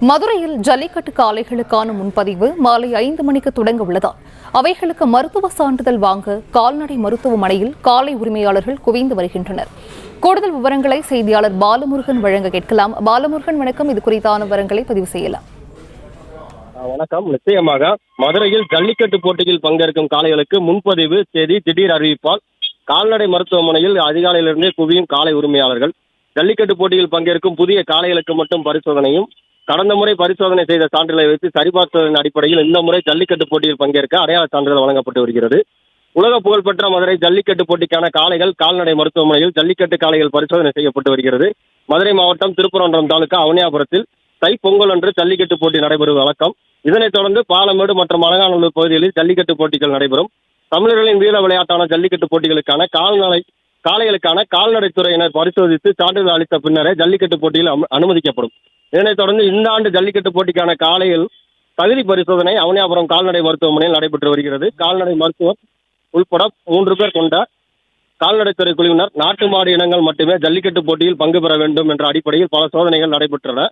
மதுரையில் ஜல்லிக்கட்டு காளைகளுக்கான முன்பதிவு மாலை 5 மணிக்கு தொடங்க உள்ளதால் அவைகளுக்கு மருத்துவ சான்றிதழ் வாங்க கால்நடை மருத்துவமனையில் காளை உரிமையாளர்கள் குவிந்து வருகின்றனர். கூடுதல் விவரங்களை செய்தியாளர் பாலமுருகன் வழங்க கேட்கலாம். பாலமுருகன், வணக்கம். இது குறித்தான விவரங்களை பதிவு செய்யலாம். வணக்கம். நிச்சயமாக மதுரையில் ஜல்லிக்கட்டு போட்டியில் பங்கேற்கும் காளைகளுக்கு முன்பதிவு தேதி திடீர் அறிவிப்பால் கால்நடை மருத்துவமனையில் அதிகாலையிலிருந்தே குவியும் காளை உரிமையாளர்கள். ஜல்லிக்கட்டு போட்டியில் பங்கேற்கும் புதிய காளைகளுக்கு மட்டும் பரிசோதனையும், கடந்த முறை பரிசோதனை செய்த சான்றிதழை வைத்து சரிபார்த்ததன் அடிப்படையில் இந்த முறை ஜல்லிக்கட்டு போட்டியில் பங்கேற்க அடையாள சான்றிதழ் வழங்கப்பட்டு வருகிறது. உலக புகழ்பெற்ற மதுரை ஜல்லிக்கட்டு போட்டிக்கான காளைகள் கால்நடை மருத்துவமனையில் ஜல்லிக்கட்டு காளைகள் பரிசோதனை செய்யப்பட்டு வருகிறது. மதுரை மாவட்டம் திருப்பரங்குன்றம் தாலுகா அவனியாபுரத்தில் தைப்பொங்கல் அன்று ஜல்லிக்கட்டு போட்டி நடைபெறும் வழக்கம். இதனைத் தொடர்ந்து பாலமேடு மற்றும் அலங்காநல்லூர் பகுதிகளில் ஜல்லிக்கட்டு போட்டிகள் நடைபெறும். தமிழர்களின் வீர விளையாட்டான ஜல்லிக்கட்டு போட்டிகளுக்கான காளைகளுக்கான கால்நடைத்துறையினர் பரிசோதித்து சான்றிதழ் அளித்த பின்னரே ஜல்லிக்கட்டு போட்டியில் அனுமதிக்கப்படும். இதனைத் தொடர்ந்து இந்த ஆண்டு ஜல்லிக்கட்டு போட்டிக்கான காளைகள் தகுதி பரிசோதனை அவனியாபுரம் கால்நடை மருத்துவமனையில் நடைபெற்று வருகிறது. கால்நடை மருத்துவர் உள்பட 3 பேர் கொண்ட கால்நடைத்துறை குழுவினர் நாட்டு மாடு இனங்கள் மட்டுமே ஜல்லிக்கட்டு போட்டியில் பங்கு பெற வேண்டும் என்ற அடிப்படையில் பல சோதனைகள் நடைபெற்றன.